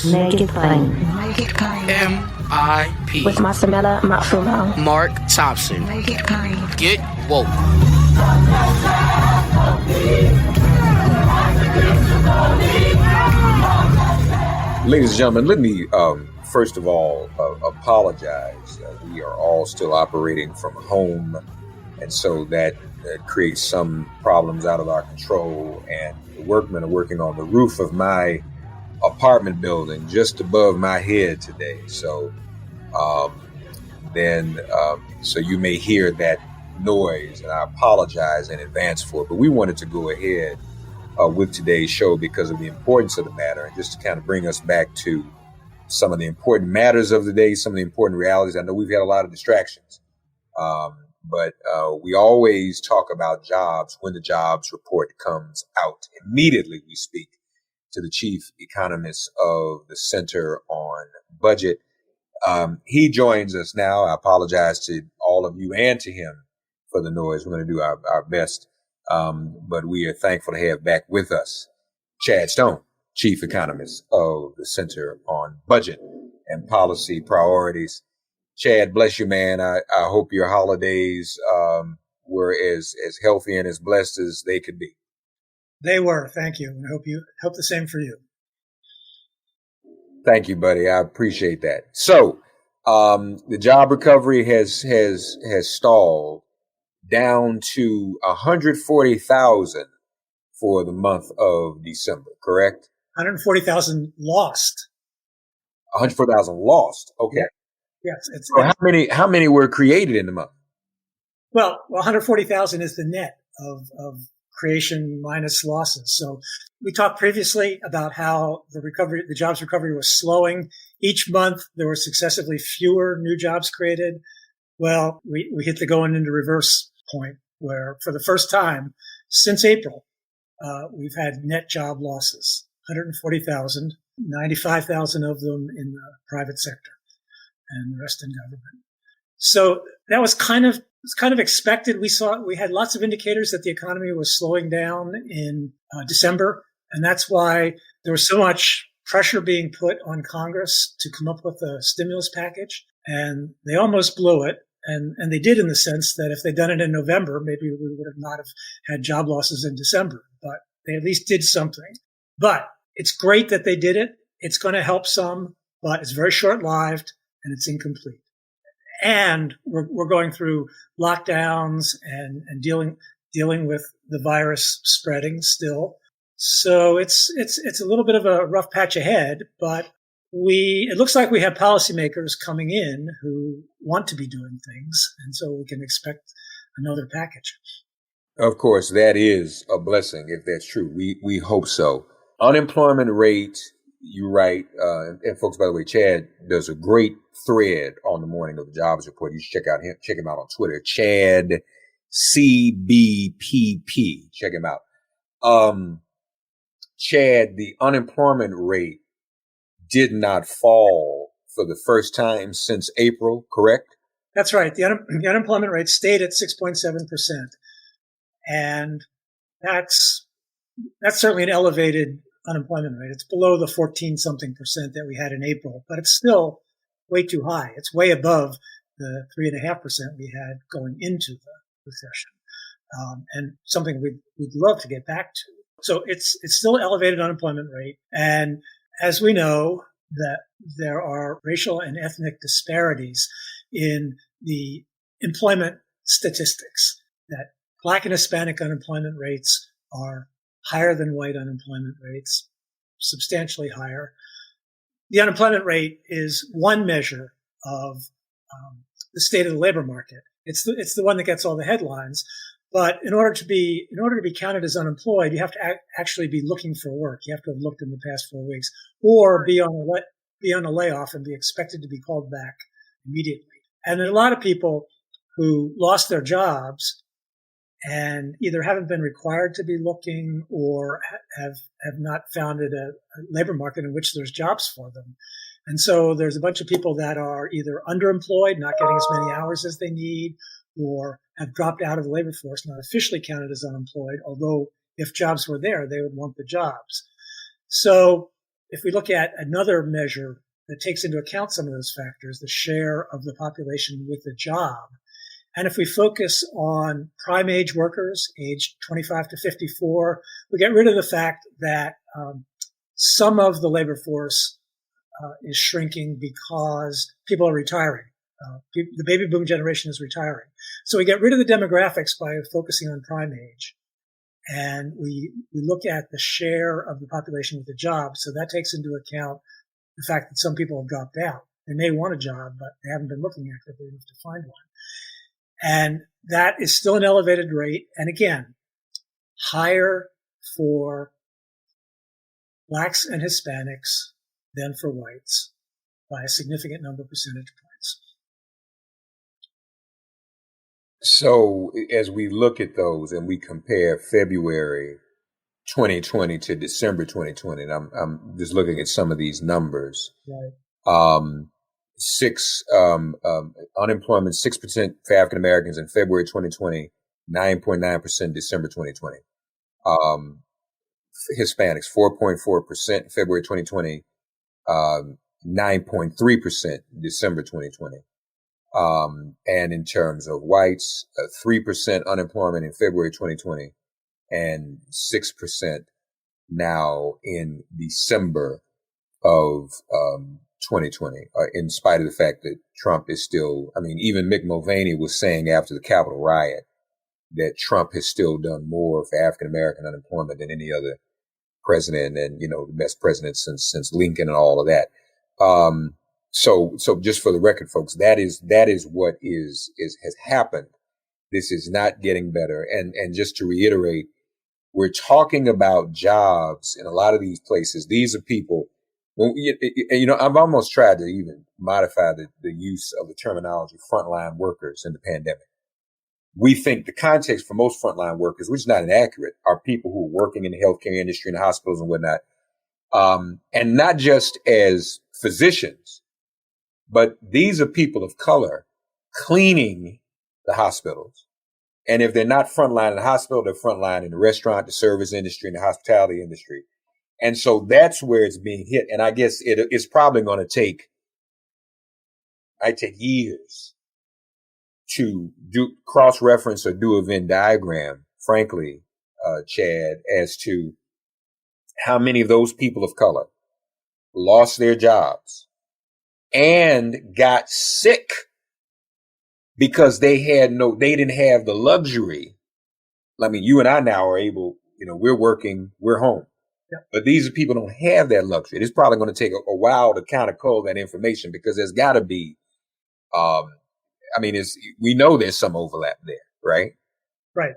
Make it plain. MIP. With Masamela Matfumo. Mark Thompson. Make it plain. Get woke. Ladies and gentlemen, let me first of all apologize. We are all still operating from home, and so that creates some problems out of our control. And the workmen are working on the roof of my apartment building just above my head today. So so you may hear that noise, and I apologize in advance for it. But we wanted to go ahead with today's show because of the importance of the matter, and just to kind of bring us back to some of the important matters of the day, some of the important realities. I know we've had a lot of distractions, but we always talk about jobs when the jobs report comes out. Immediately we speak to the chief economist of the Center on Budget. He joins us now. I apologize to all of you and to him for the noise. We're going to do our best. But we are thankful to have back with us Chad Stone, chief economist of the Center on Budget and Policy Priorities. Chad, bless you, man. I hope your holidays were as healthy and as blessed as they could be. They were. Thank you. And I hope the same for you. Thank you, buddy. I appreciate that. So the job recovery has stalled down to 140,000 for the month of December, correct? 140,000 lost. 140,000 lost. Okay. Yeah. Yes. So how many were created in the month? Well, 140,000 is the net of creation minus losses. So we talked previously about how the jobs recovery was slowing. Each month there were successively fewer new jobs created. Well, we hit the going into reverse point where for the first time since April, we've had net job losses, 140,000, 95,000 of them in the private sector and the rest in government. So that was kind of expected. We had lots of indicators that the economy was slowing down in December. And that's why there was so much pressure being put on Congress to come up with a stimulus package. And they almost blew it. And they did in the sense that if they'd done it in November, maybe we would have not have had job losses in December, but they at least did something. But it's great that they did it. It's going to help some, but it's very short-lived and it's incomplete. And we're going through lockdowns and dealing with the virus spreading still. So it's a little bit of a rough patch ahead, but it looks like we have policymakers coming in who want to be doing things, and so we can expect another package. Of course, that is a blessing if that's true. We hope so. Unemployment rate, you're right. And folks, by the way, Chad does a great thread on the morning of the jobs report. You should check him out on Twitter. Chad CBPP. Check him out. Chad, the unemployment rate did not fall for the first time since April, correct? That's right. The unemployment rate stayed at 6.7%. And that's certainly an elevated unemployment rate. It's below the 14-something percent that we had in April, but it's still way too high. It's way above the 3.5% we had going into the recession, and something we'd love to get back to. So it's still an elevated unemployment rate. And as we know, that there are racial and ethnic disparities in the employment statistics, that Black and Hispanic unemployment rates are higher than white unemployment rates, substantially higher. The unemployment rate is one measure of the state of the labor market. It's the one that gets all the headlines. But in order to be counted as unemployed, you have to actually be looking for work. You have to have looked in the past 4 weeks, or be on a layoff and be expected to be called back immediately. And there are a lot of people who lost their jobs and either haven't been required to be looking or have not found a labor market in which there's jobs for them. And so there's a bunch of people that are either underemployed, not getting as many hours as they need, or have dropped out of the labor force, not officially counted as unemployed, although if jobs were there, they would want the jobs. So if we look at another measure that takes into account some of those factors, the share of the population with a job, and if we focus on prime age workers, aged 25 to 54, we get rid of the fact that some of the labor force is shrinking because people are retiring. The baby boom generation is retiring. So we get rid of the demographics by focusing on prime age. And we look at the share of the population with a job. So that takes into account the fact that some people have dropped out. They may want a job, but they haven't been looking actively enough to find one. And that is still an elevated rate. And again, higher for blacks and Hispanics than for whites by a significant number of percentage points. So as we look at those and we compare February 2020 to December 2020, and I'm just looking at some of these numbers. Right. Unemployment 6% for African Americans in February 2020, 9.9% December 2020. Hispanics 4.4% February 2020, 9.3% December 2020. And in terms of whites, 3% unemployment in February 2020 and 6% now in December of 2020, in spite of the fact that Trump is still, I mean, even Mick Mulvaney was saying after the Capitol riot that Trump has still done more for African American unemployment than any other president, and, you know, the best president since Lincoln and all of that. So just for the record, folks, that is what has happened. This is not getting better. And just to reiterate, we're talking about jobs in a lot of these places. These are people, you know, I've almost tried to even modify the use of the terminology frontline workers in the pandemic. We think the context for most frontline workers, which is not inaccurate, are people who are working in the healthcare industry and the hospitals and whatnot. And not just as physicians, but these are people of color cleaning the hospitals. And if they're not frontline in the hospital, they're frontline in the restaurant, the service industry, and the hospitality industry. And so that's where it's being hit. And I guess it's probably going to take years to do cross-reference or do a Venn diagram, frankly, Chad, as to how many of those people of color lost their jobs and got sick because they didn't have the luxury. I mean, you and I now are able, you know, we're working, we're home. Yeah. But these people don't have that luxury. It's probably going to take a while to kind of cull that information, because there's got to be, we know there's some overlap there, right? Right.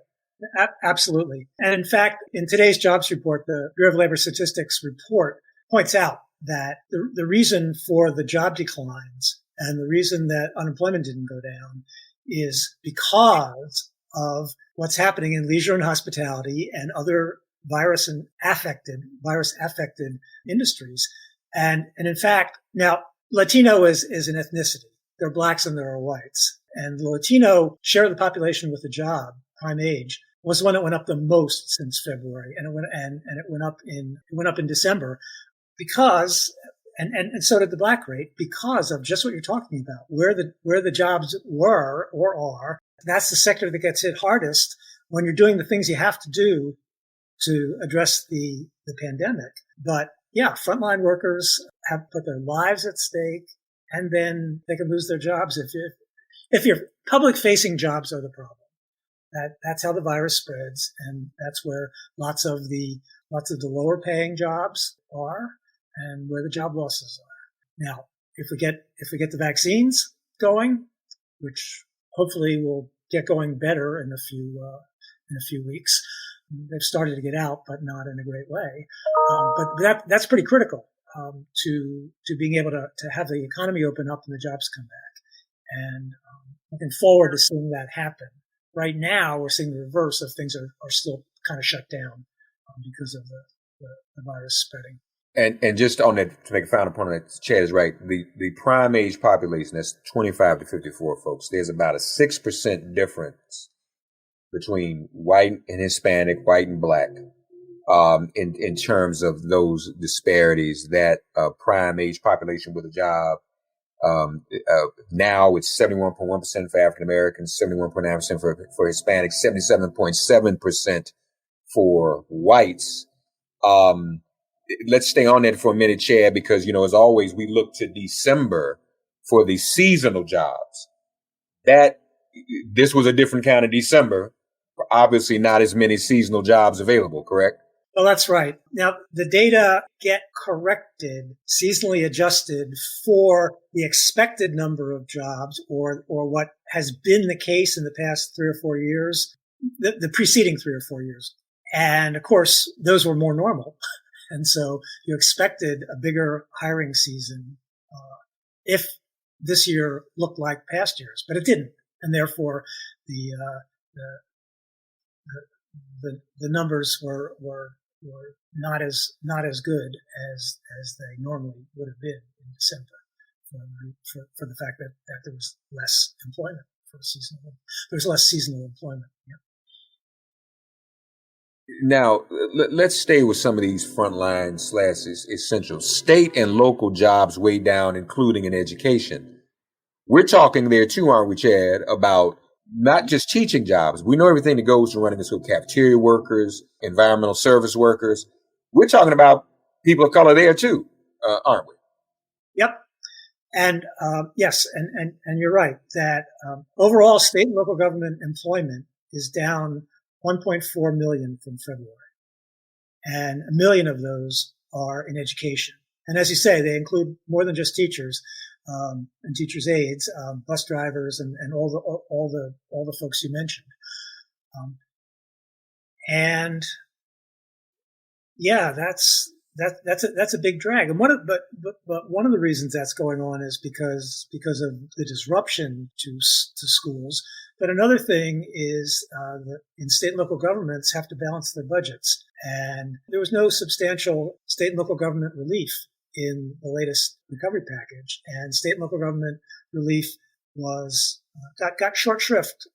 Absolutely. And in fact, in today's jobs report, the Bureau of Labor Statistics report points out that the reason for the job declines and the reason that unemployment didn't go down is because of what's happening in leisure and hospitality and other virus affected industries. And in fact, now Latino is an ethnicity. There are blacks and there are whites. And the Latino share of the population with a job, prime age, was the one that went up the most since February. And it went up in December because, and so did the black rate, because of just what you're talking about, where the jobs were or are. That's the sector that gets hit hardest when you're doing the things you have to do to address the pandemic. But yeah, frontline workers have put their lives at stake, and then they can lose their jobs if your public facing jobs are the problem. That's how the virus spreads, and that's where lots of the lower paying jobs are, and where the job losses are. Now, if we get the vaccines going, which hopefully will get going better in a few weeks, they've started to get out, but not in a great way. But that's pretty critical to being able to have the economy open up and the jobs come back. And looking forward to seeing that happen. Right now, we're seeing the reverse of things are still kind of shut down because of the virus spreading. And just on that, to make a final point on that, Chad is right. The prime age population, that's 25 to 54 folks, there's about a 6% difference between white and Hispanic, white and black, in terms of those disparities. That prime age population with a job, now it's 71.1% for African Americans, 71.9% for Hispanics, 77.7% for whites. Let's stay on that for a minute, Chad, because, as always, we look to December for the seasonal jobs. This was a different kind of December. Obviously not as many seasonal jobs available, correct? Well, that's right. Now, the data get corrected, seasonally adjusted for the expected number of jobs or what has been the case in the past 3 or 4 years, the preceding 3 or 4 years. And of course, those were more normal. And so you expected a bigger hiring season if this year looked like past years, but it didn't. And therefore, the numbers were not as good as they normally would have been in December for the fact that there was less employment for seasonal. There was less seasonal employment. Yeah. Now, let's stay with some of these frontline / essential state and local jobs way down, including in education. We're talking there too, aren't we, Chad, about not just teaching jobs. We know everything that goes to running a school: cafeteria workers, environmental service workers. We're talking about people of color there too, aren't we? Yep. And yes, and you're right that overall state and local government employment is down 1.4 million from February. And 1 million of those are in education. And as you say, they include more than just teachers and teachers' aides, bus drivers, and all the folks you mentioned. And yeah, that's a big drag. And but one of the reasons that's going on is because of the disruption to schools. But another thing is that in state and local governments have to balance their budgets, and there was no substantial state and local government relief in the latest recovery package, and state and local government relief was got short shrift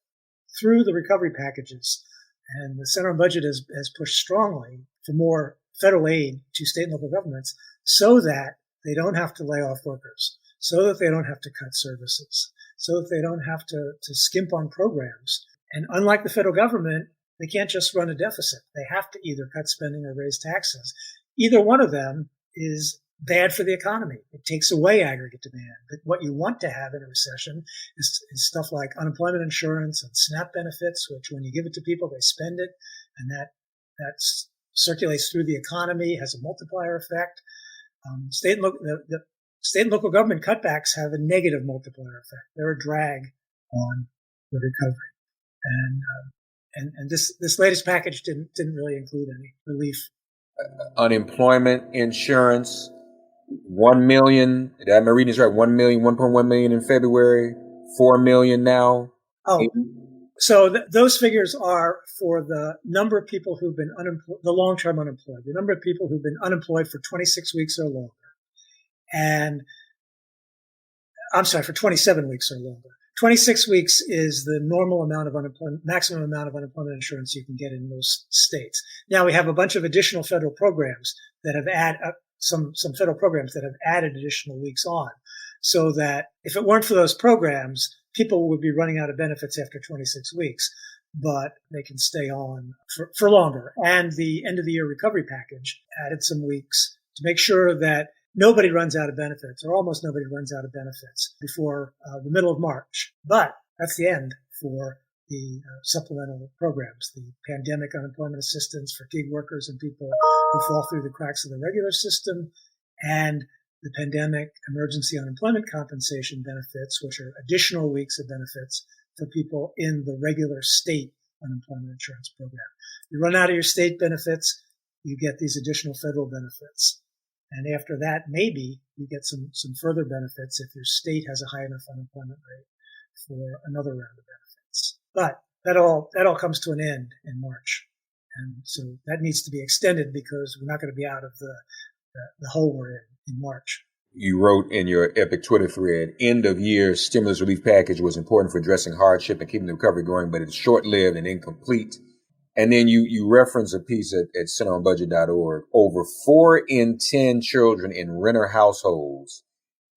through the recovery packages, and the center on budget has pushed strongly for more federal aid to state and local governments so that they don't have to lay off workers, so that they don't have to cut services, so that they don't have to skimp on programs. And unlike the federal government, they can't just run a deficit. They have to either cut spending or raise taxes. Either one of them is bad for the economy. It takes away aggregate demand. But what you want to have in a recession is stuff like unemployment insurance and SNAP benefits, which when you give it to people, they spend it, and that circulates through the economy, has a multiplier effect. State and local government cutbacks have a negative multiplier effect. They're a drag on the recovery. And this latest package didn't really include any relief. Unemployment insurance, 1 million. Am I reading this right? 1 million, 1.1 million in February, 4 million now. Oh, so those figures are for the number of people who've been unemployed, the long-term unemployed, the number of people who've been unemployed for 26 weeks or longer. And I'm sorry, for 27 weeks or longer. 26 weeks is the normal amount of unemployment, maximum amount of unemployment insurance you can get in most states. Now we have a bunch of additional federal programs that have some federal programs that have added additional weeks on, so that if it weren't for those programs, people would be running out of benefits after 26 weeks, but they can stay on for longer. And the end of the year recovery package added some weeks to make sure that nobody runs out of benefits, or almost nobody runs out of benefits before the middle of March. But that's the end for the supplemental programs, the pandemic unemployment assistance for gig workers and people who fall through the cracks of the regular system, and the pandemic emergency unemployment compensation benefits, which are additional weeks of benefits for people in the regular state unemployment insurance program. You run out of your state benefits, you get these additional federal benefits. And after that, maybe you get some further benefits if your state has a high enough unemployment rate for another round of benefits. But that all comes to an end in March. And so that needs to be extended because we're not going to be out of the hole we're in March. You wrote in your epic Twitter thread, end of year stimulus relief package was important for addressing hardship and keeping the recovery going, but it's short-lived and incomplete. And then you reference a piece at centeronbudget.org. Over 4 in 10 children in renter households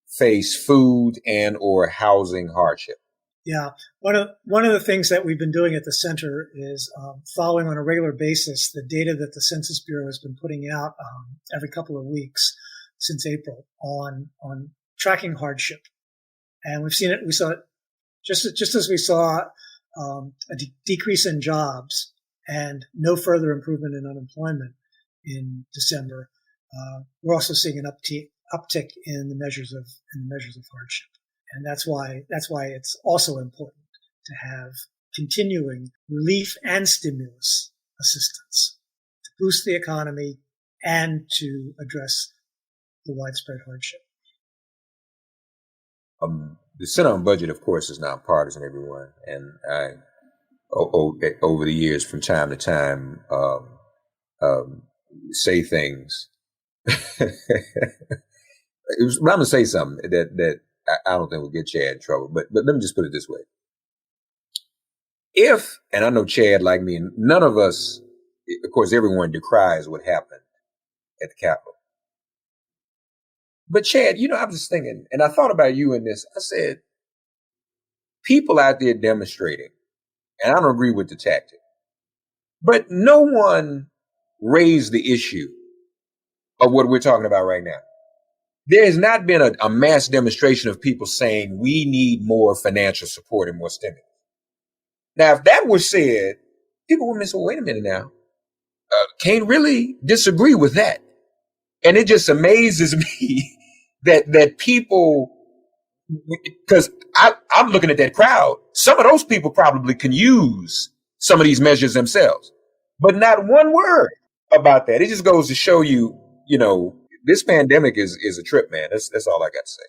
face food and or housing hardship. Yeah, one of the things that we've been doing at the center is following on a regular basis the data that the Census Bureau has been putting out every couple of weeks since April on tracking hardship, and we've seen it. We saw it just as we saw a decrease in jobs and no further improvement in unemployment in December. We're also seeing an uptick in the measures of hardship. And that's why it's also important to have continuing relief and stimulus assistance to boost the economy and to address the widespread hardship. The Center on Budget, of course, is nonpartisan, everyone. And I, over the years, from time to time, say things. I'm going to say something that I don't think will get Chad in trouble, but let me just put it this way. And I know Chad, like me, and none of us, of course, everyone decries what happened at the Capitol. But Chad, I was just thinking, and I thought about you in this. I said, people out there demonstrating, and I don't agree with the tactic, but no one raised the issue of what we're talking about right now. There has not been a mass demonstration of people saying we need more financial support and more stimulus. Now, if that was said, people would say, well, wait a minute now. Can't really disagree with that. And it just amazes me that people, because I'm looking at that crowd, some of those people probably can use some of these measures themselves, but not one word about that. It just goes to show you, this pandemic is a trip, man. That's all I got to say.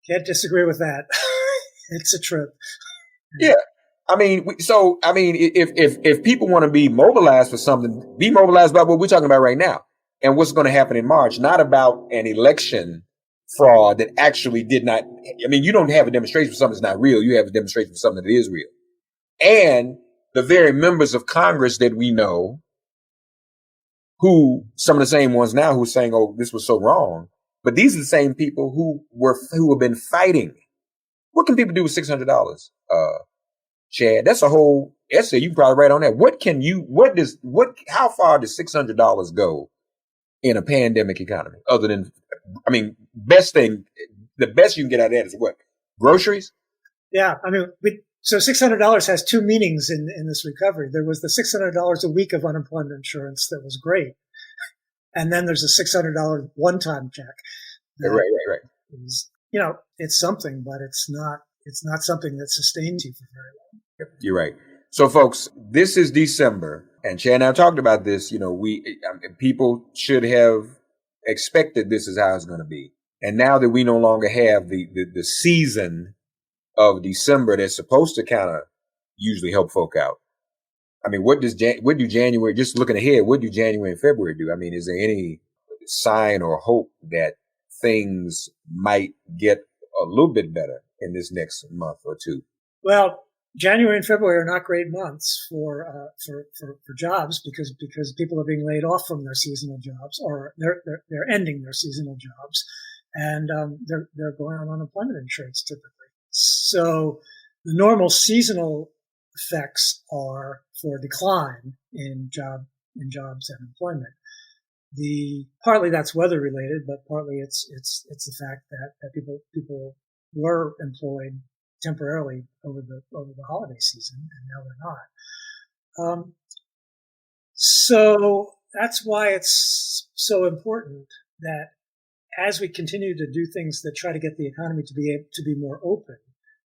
Can't disagree with that. It's a trip. Yeah. If people want to be mobilized for something, be mobilized about what we're talking about right now and what's going to happen in March, not about an election fraud that actually did not. You don't have a demonstration for something that's not real. You have a demonstration for something that is real. And the very members of Congress that we know, who some of the same ones now who are saying, oh, this was so wrong. But these are the same people who have been fighting. What can people do with $600? Chad, that's a whole essay. You can probably write on that. How far does $600 go in a pandemic economy? Other than, the best you can get out of that is what? Groceries? Yeah. So $600 has two meanings in this recovery. There was the $600 a week of unemployment insurance that was great. And then there's a $600 one-time check. Right. Is, it's something, but it's not something that sustains you for very long. You're right. So folks, this is December, and Chad and I talked about this. People should have expected this is how it's going to be. And now that we no longer have the season of December that's supposed to kind of usually help folk out. What do January, just looking ahead, what do January and February do? Is there any sign or hope that things might get a little bit better in this next month or two? Well, January and February are not great months for jobs because people are being laid off from their seasonal jobs, or they're ending their seasonal jobs, and they're going on unemployment insurance typically. So the normal seasonal effects are for decline in jobs and employment. Partly that's weather related, but partly it's the fact that people were employed temporarily over the holiday season, and now they're not. So that's why it's so important that as we continue to do things that try to get the economy to be more open,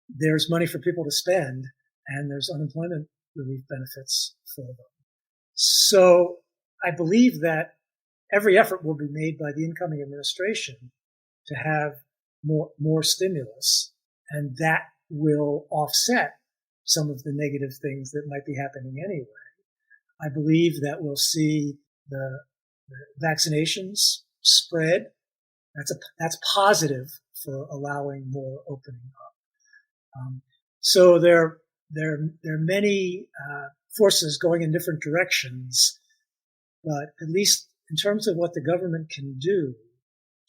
there's money for people to spend, and there's unemployment relief benefits for them. So I believe that every effort will be made by the incoming administration to have more stimulus, and that will offset some of the negative things that might be happening anyway. I believe that we'll see the vaccinations spread. That's positive for allowing more opening up. So there are many forces going in different directions. But at least in terms of what the government can do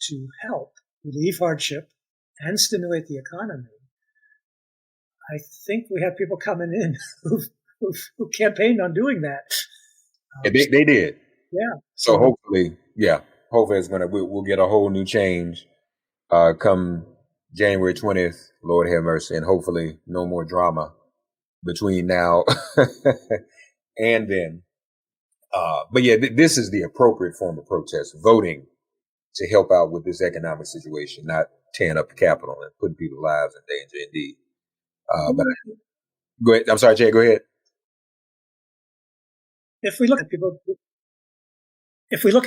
to help relieve hardship and stimulate the economy, I think we have people coming in who campaigned on doing that. They did. Yeah. So hopefully we'll get a whole new change come January 20th, Lord have mercy, and hopefully no more drama between now and then. But yeah, this is the appropriate form of protest, voting to help out with this economic situation, not tearing up the Capitol and putting people's lives in danger indeed. But go ahead. I'm sorry, Jay, go ahead. If we look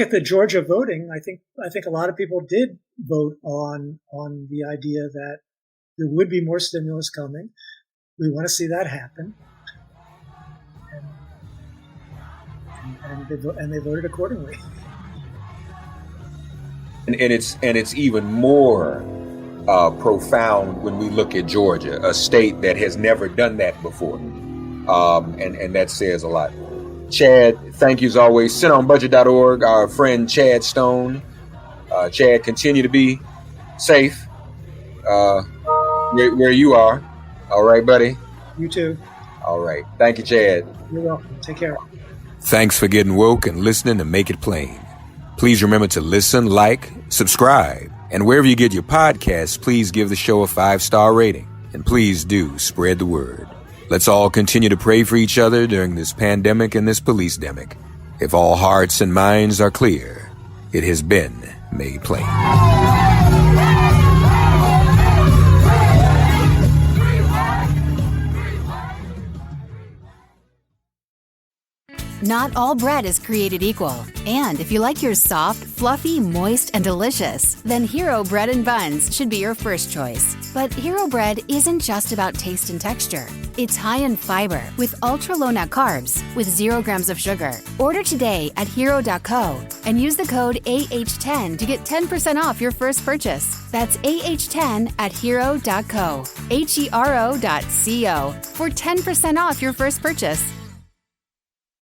at the Georgia voting, I think a lot of people did vote on the idea that there would be more stimulus coming. We want to see that happen, and they voted accordingly. And it's even more profound when we look at Georgia, a state that has never done that before, and that says a lot. Chad, thank you as always. SitOnBudget.org, our friend Chad Stone. Chad, continue to be safe where you are. All right, buddy? You too. All right. Thank you, Chad. You're welcome. Take care. Thanks for getting woke and listening to Make It Plain. Please remember to listen, like, subscribe, and wherever you get your podcasts, please give the show a 5-star rating. And please do spread the word. Let's all continue to pray for each other during this pandemic and this police-demic. If all hearts and minds are clear, it has been made plain. Not all bread is created equal. And if you like yours soft, fluffy, moist, and delicious, then Hero Bread and Buns should be your first choice. But Hero Bread isn't just about taste and texture. It's high in fiber with ultra-low net carbs with 0 grams of sugar. Order today at hero.co and use the code AH10 to get 10% off your first purchase. That's AH10 at hero.co, HERO.co for 10% off your first purchase.